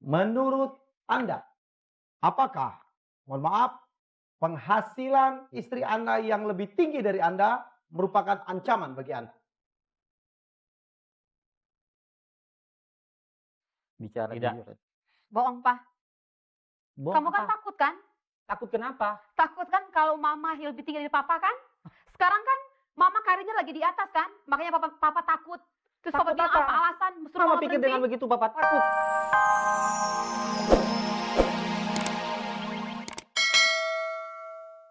Menurut Anda, apakah, mohon maaf, penghasilan istri Anda yang lebih tinggi dari Anda merupakan ancaman bagi Anda? Bicara Tidak. jujur. Bohong, Pak. Bohong Kamu kan apa? takut kan? Takut kenapa? Takut kan kalau mama lebih tinggi dari papa kan? Sekarang kan mama karirnya lagi di atas kan? Makanya papa takut. Terus papa Takut bilang apa? apa alasan? Suruh Mama mama pikir berhenti. dengan begitu Papa takut.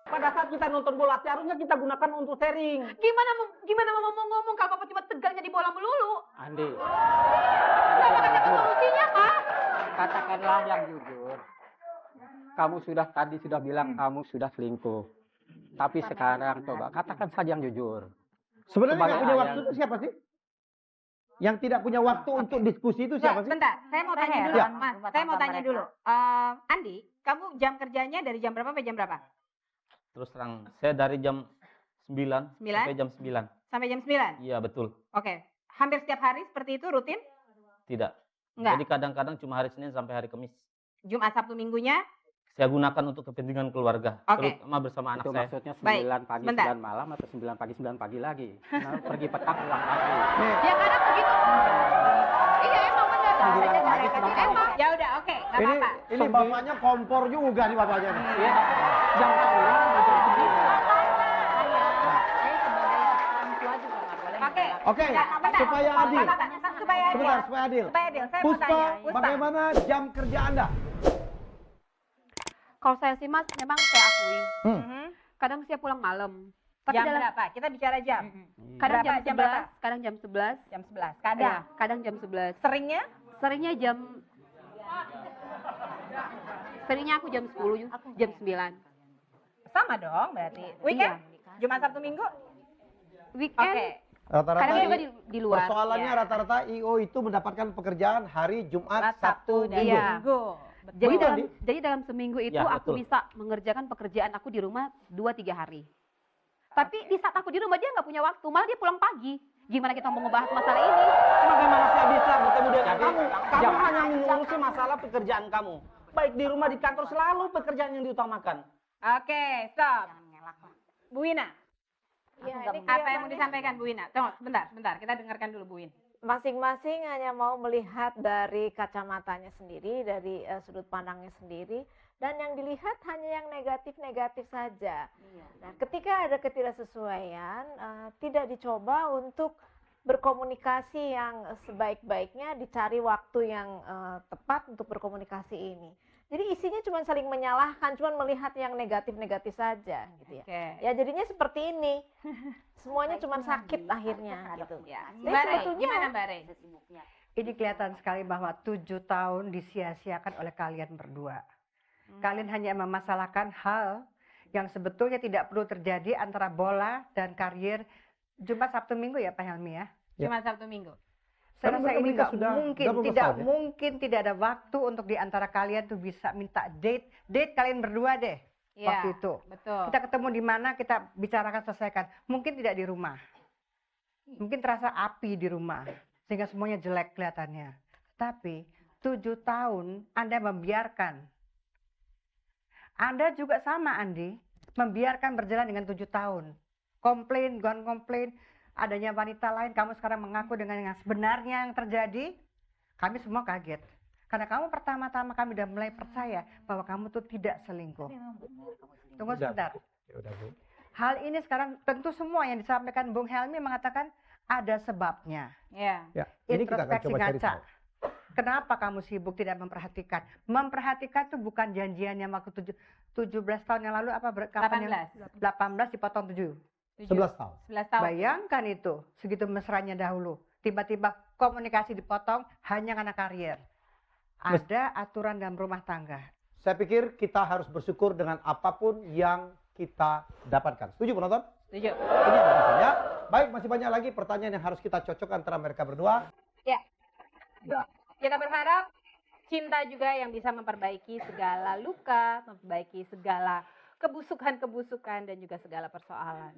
Pada saat kita nonton bola, seharusnya kita gunakan untuk sharing. Gimana mama mau ngomong kalau papa cuma tegang jadi bola melulu? Andi, Papa kan ada solusinya, Pak. katakanlah yang jujur. Kamu tadi sudah bilang kamu sudah selingkuh. Tapi sekarang coba katakan saja yang jujur. Sebenarnya Sebagai nggak punya ayah. waktu itu siapa sih? Yang tidak punya waktu untuk diskusi itu siapa sih? Bentar, saya mau tanya dulu, Ya. Mas. Saya mau tanya dulu. Andi, kamu jam kerjanya dari jam berapa sampai jam berapa? Terus terang, saya dari jam 9 9? sampai jam 9. Sampai jam 9? Iya, betul. Oke. Hampir setiap hari seperti itu rutin? Tidak. Enggak. Jadi kadang-kadang cuma hari Senin sampai hari Kamis. Jumat, Sabtu, Minggunya? Saya gunakan untuk kepentingan keluarga, Oke. terutama bersama anak Itu saya. maksudnya Baik, 9 pagi, sebentar. 9 malam atau 9 pagi, 9 pagi lagi. Nah, pergi petang pulang pagi. Ya kadang begitu. Iya emang benar. Sembilan pagi, sembilan pagi. Emang. Ya udah, oke, nggak Ini apa-apa. ini bapaknya kompor juga nih bapaknya. nih. Iya. Jam pulang jam 9. Saya sebagai orang tua juga nggak boleh. Oke. Oke, Ya, bentar. supaya adil. Supaya adil. Sebentar, supaya adil. Supaya adil, saya mau Puspa, tanya. Puspa. bagaimana jam kerja Anda? Kalau saya sih Mas, memang saya akui. Mhm. Kadang saya pulang malam. Tapi Jam dalam berapa? Kita bicara jam. kadang Berapa? jam Jam 11, berapa? kadang jam 11. Jam 11. Iya, Kadang. kadang jam 11. Seringnya? Seringnya aku jam 10, jam 9. Sama dong berarti. Weekend? Iya. Jumat, Sabtu, Minggu? Weekend Oke. Rata-rata kadang juga di luar. persoalannya Ya. rata-rata IO itu mendapatkan pekerjaan hari Jumat, Jumat, Sabtu, dan Minggu. Iya. Minggu. Jadi Betul, dalam, Andi? jadi dalam seminggu itu Ya, aku betul. bisa mengerjakan pekerjaan aku di rumah 2-3 hari. Tapi di saat aku di rumah dia nggak punya waktu, malah dia pulang pagi. Gimana kita mau ngebahas masalah ini? Bagaimana saya bisa bertemu dengan Jadi, kamu? Kamu jam- hanya mengurusi masalah pekerjaan kamu. Baik di rumah, di kantor, selalu pekerjaan yang diutamakan. Oke, stop. Bu Wina, Ya, ini apa yang mau disampaikan Bu Wina? Tunggu, sebentar. Kita dengarkan dulu Bu Win. masing-masing hanya mau melihat dari kacamatanya sendiri, dari sudut pandangnya sendiri, dan yang dilihat hanya yang negatif-negatif saja. Nah, ketika ada ketidaksesuaian, tidak dicoba untuk berkomunikasi yang sebaik-baiknya, dicari waktu yang tepat untuk berkomunikasi ini. Jadi isinya cuma saling menyalahkan, cuma melihat yang negatif-negatif saja, gitu ya. Oke. Ya jadinya seperti ini. Semuanya cuma sakit akhirnya gitu. Ya, Jadi Mbak Rey, sebetulnya- gimana Mbak Rey? Ini kelihatan sekali bahwa 7 tahun disia-siakan oleh kalian berdua. Kalian hanya memasalahkan hal yang sebetulnya tidak perlu terjadi antara bola dan karir Jumat, Sabtu, Minggu ya Pak Helmi ya. Ya. Jumat, Sabtu, Minggu. Karena Saya rasa mereka ini nggak sudah mungkin, berapa tidak tahun ya? mungkin tidak ada waktu untuk di antara kalian tuh bisa minta date kalian berdua deh Iya, waktu itu. betul. Kita ketemu di mana kita bicarakan selesaikan. Mungkin tidak di rumah. Mungkin terasa api di rumah sehingga semuanya jelek kelihatannya. Tapi 7 tahun Anda membiarkan. Anda juga sama Andi, membiarkan berjalan dengan 7 tahun. Komplain, adanya wanita lain, kamu sekarang mengaku dengan yang sebenarnya yang terjadi. Kami semua kaget. Karena kamu pertama-tama kami udah mulai percaya bahwa kamu tuh tidak selingkuh. Tunggu Udah. sebentar. Ya udah, Bu. Hal ini sekarang tentu semua yang disampaikan Bung Helmi mengatakan ada sebabnya. Iya. Ya, ini kita akan Introspeksi coba cari ngaca. tahu. Kenapa kamu sibuk tidak memperhatikan? Memperhatikan itu bukan janjiannya waktu 17 tahun yang lalu apa kapan 18 dipotong 7. 11 tahun. 11 tahun. Bayangkan itu, segitu mesranya dahulu. Tiba-tiba komunikasi dipotong hanya karena karier. Ada aturan dalam rumah tangga. Saya pikir kita harus bersyukur dengan apapun yang kita dapatkan. Setuju penonton? Setuju. Setuju penonton ya. Baik, masih banyak lagi pertanyaan yang harus kita cocok antara mereka berdua. Kita berharap cinta juga yang bisa memperbaiki segala luka, memperbaiki segala kebusukan-kebusukan dan juga segala persoalan.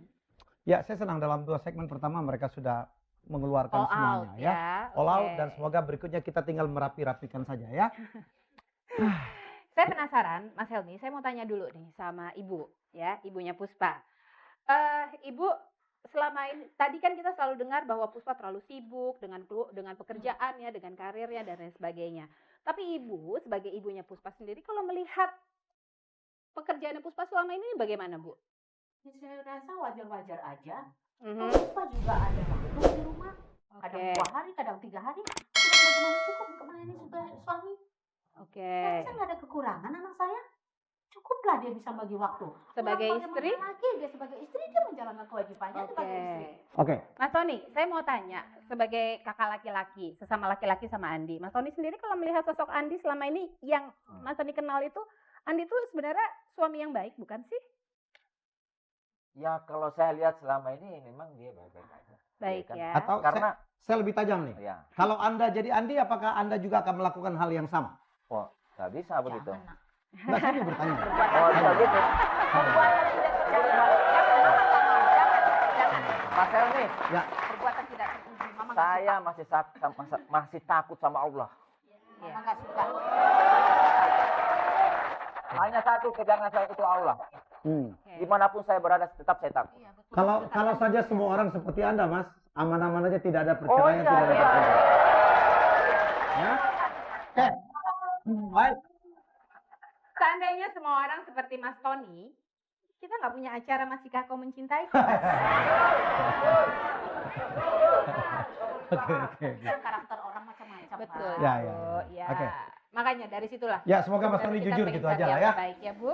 Ya, saya senang dalam 2 segmen pertama mereka sudah mengeluarkan All semuanya out ya. ya. All out Oke. dan semoga berikutnya kita tinggal merapi-rapikan saja ya. Saya penasaran, Mas Helmi, saya mau tanya dulu nih sama Ibu, ya, ibunya Puspa. Ibu, selama ini, tadi kan kita selalu dengar bahwa Puspa terlalu sibuk dengan pekerjaannya, dengan karirnya, dan lain sebagainya. Tapi Ibu, sebagai ibunya Puspa sendiri, kalau melihat pekerjaan Puspa selama ini bagaimana, Bu? Ya, saya rasa wajar-wajar aja. Mhm. Puspa juga ada waktu di rumah. Kadang Oke. 2 hari, kadang 3 hari. Sudah bagaimana cukup untuk melayani suami. Oke. Saya rasa nggak ada kekurangan anak saya. Cukuplah dia bisa bagi waktu. Sebagai Pulang istri? bagaimana lagi dia sebagai istri dia menjalankan kewajibannya Oke. sebagai istri. Oke. Mas Tony, saya mau tanya sebagai kakak laki-laki, sesama laki-laki sama Andi. Mas Tony sendiri kalau melihat sosok Andi selama ini yang Mas Tony kenal itu, Andi itu sebenarnya suami yang baik, bukan sih? Ya kalau saya lihat selama ini memang dia baik-baik aja. Baik kan? ya. Atau Karena saya lebih tajam nih. ya, Kalau Anda jadi Andi, apakah Anda juga akan melakukan hal yang sama? oh nggak bisa begitu. Jangan, nak. Nggak, saya mau bertanya. Oh bisa gitu. Perbuatan tidak terpuji. Jangan. Mas Helmi, Ya, Perbuatan tidak terpuji. Mama nggak saya suka. masih takut sama Allah. Mama nggak suka. Hanya satu pegangan saya itu Allah. Oke. Dimanapun saya berada tetap saya takut. Iya, betul. kalau saja semua orang seperti Anda, Mas, aman-aman aja, tidak ada Oh perceraian, iya, tidak ada iya. perceraian. Ya. Oke. Baik. Seandainya semua orang seperti Mas Tony, kita nggak punya acara Masihkah Kau Mencintai? Oke. Kan karakter orang macam-macam. Betul. Pak. Ya, Bu. ya. Ya. Oke. Makanya dari situlah. Ya, semoga Mas sebenarnya Tony kita jujur pengen gitu cari aja lah yang ya. Baik ya, Bu.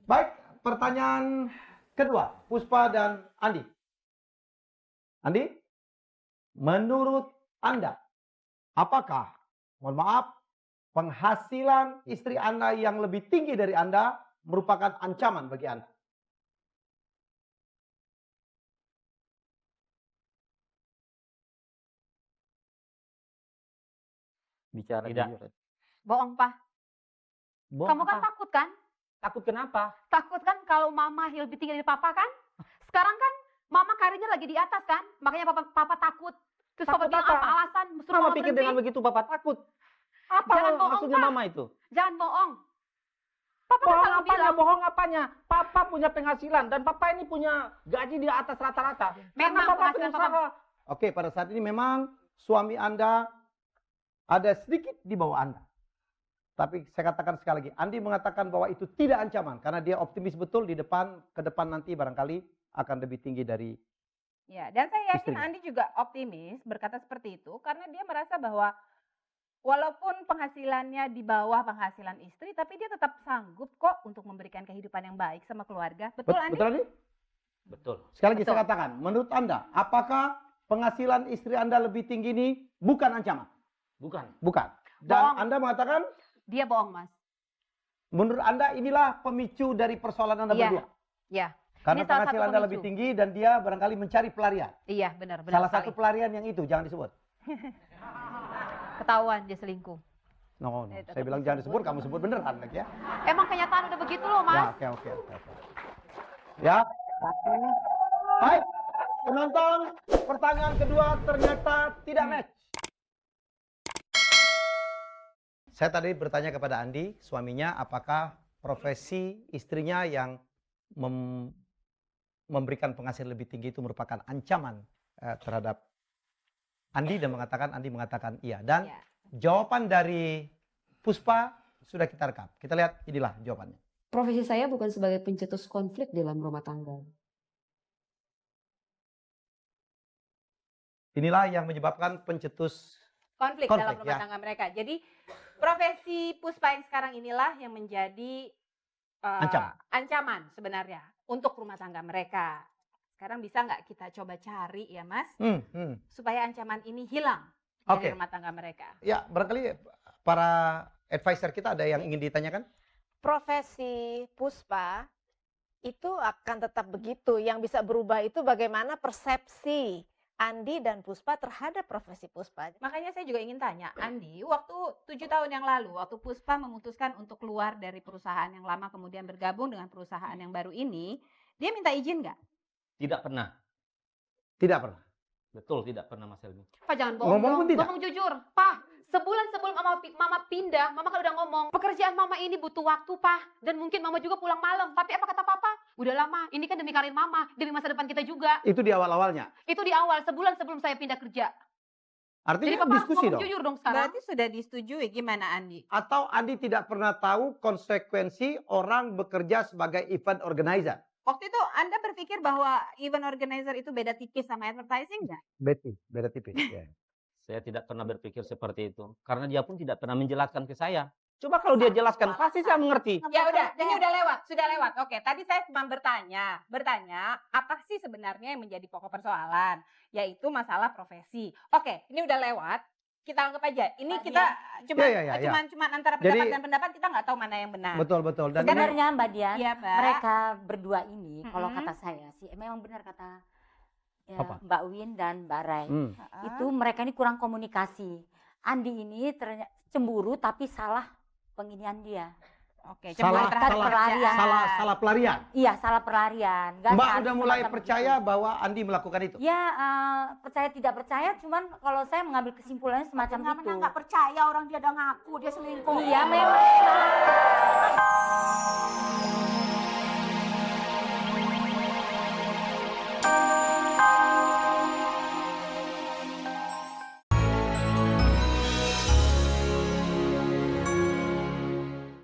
Baik, pertanyaan kedua, Puspa dan Andi. Andi, menurut Anda, apakah, mohon maaf, penghasilan istri Anda yang lebih tinggi dari Anda merupakan ancaman bagi Anda? Bicara Tidak. jujur. Bohong, Pak. Kamu kan takut kan? Takut kenapa? Takut kan kalau mama lebih tinggi dari papa kan? Sekarang kan mama karirnya lagi di atas kan? Makanya papa takut. Terus papa Takut bilang apa? apa alasan? Suruh Mama mama pikir berhenti. dengan begitu Bapak takut. Apa Jangan bohong, maksudnya Pak. Mama itu? Jangan bohong. Papa kan Bohong selalu apanya? bilang. Bohong apanya? Papa punya penghasilan dan Papa ini punya gaji di atas rata-rata. Karena Memang Papa penghasilan pengusaha. Oke, pada saat ini memang suami Anda ada sedikit di bawah Anda. Tapi saya katakan sekali lagi, Andi mengatakan bahwa itu tidak ancaman karena dia optimis betul ke depan nanti barangkali akan lebih tinggi dari Ya, dan saya yakin Istrinya. Andi juga optimis berkata seperti itu karena dia merasa bahwa walaupun penghasilannya di bawah penghasilan istri, tapi dia tetap sanggup kok untuk memberikan kehidupan yang baik sama keluarga. Betul, Andi? betul Andi? Betul. Sekali lagi Betul. saya katakan, menurut Anda, apakah penghasilan istri Anda lebih tinggi ini bukan ancaman? Bukan. Bukan. Dan Bohong. Anda mengatakan, Dia bohong, Mas. menurut Anda inilah pemicu dari persoalan Anda Iya. berdua. Iya. Karena Ini salah penghasilan satu Anda pemicu. lebih tinggi dan dia barangkali mencari pelarian. Iya, benar Salah sekali. satu pelarian yang itu, jangan disebut. Ketahuan dia selingkuh. No. tetap Saya bilang jangan disebut, kamu sebut beneran lagi ya. Emang kenyataan udah begitu loh, Ya, Mas. oke. Ya. Baik. Penonton, pertanyaan kedua ternyata tidak match. Saya tadi bertanya kepada Andi, suaminya, apakah profesi istrinya yang memberikan penghasilan lebih tinggi itu merupakan ancaman terhadap Andi, dan Andi mengatakan iya. Dan Iya. jawaban dari Puspa sudah kita rekam. Kita lihat, inilah jawabannya. Profesi saya bukan sebagai pencetus konflik dalam rumah tangga. Inilah yang menyebabkan pencetus konflik dalam Konflik, rumah ya. tangga mereka. Jadi profesi Puspa yang sekarang inilah yang menjadi ancaman sebenarnya untuk rumah tangga mereka. Sekarang bisa nggak kita coba cari ya Mas, supaya ancaman ini hilang dari Oke. rumah tangga mereka. Ya, barangkali para advisor kita ada yang ingin ditanyakan? Profesi Puspa itu akan tetap begitu. Yang bisa berubah itu bagaimana persepsi Andi dan Puspa terhadap profesi Puspa. Makanya saya juga ingin tanya, Andi, waktu 7 tahun yang lalu, waktu Puspa memutuskan untuk keluar dari perusahaan yang lama kemudian bergabung dengan perusahaan yang baru ini, dia minta izin nggak? Tidak pernah. Tidak pernah. Betul tidak pernah Mas Helmi. Pak jangan bohong Ngomong dong. pun tidak? Ngomong jujur. Pak, sebulan sebelum mama pindah, mama kan udah ngomong, pekerjaan mama ini butuh waktu, Pak. Dan mungkin mama juga pulang malam. Tapi apa kata papa? Udah lama, ini kan demi karir mama, demi masa depan kita juga. Itu di awal-awalnya. Itu di awal, sebulan sebelum saya pindah kerja. Jadi Artinya papa harus diskusi ngomong dong. jujur dong sekarang. Berarti sudah disetujui, gimana Andi? Atau Andi tidak pernah tahu konsekuensi orang bekerja sebagai event organizer. Waktu itu Anda berpikir bahwa event organizer itu beda tipis sama advertising nggak? Beda tipis. Ya. Saya tidak pernah berpikir seperti itu. Karena dia pun tidak pernah menjelaskan ke saya. Coba kalau dia jelaskan, pasti saya mengerti. Ya udah, ini udah lewat, sudah lewat. Oke, tadi saya cuma bertanya apa sih sebenarnya yang menjadi pokok persoalan, yaitu masalah profesi. Oke, ini udah lewat. Kita anggap aja, ini kita cuman antara pendapat dan pendapat, kita nggak tahu mana yang benar. Betul. Dan Sebenarnya Mbak Dian, Iya, Mbak. mereka berdua ini, kalau kata saya sih, memang benar kata ya, Apa? Mbak Win dan Mbak Rai. Itu mereka ini kurang komunikasi. Andi ini ternyata cemburu tapi salah penginian dia. Oke, salah pelarian. Iya, salah pelarian. Nggak Mbak harus udah mulai semacam percaya begitu. bahwa Andi melakukan itu? Ya, percaya tidak percaya, cuman kalau saya mengambil kesimpulannya semacam itu. Nggak percaya orang dia udah ngaku dia selingkuh. Iya memang.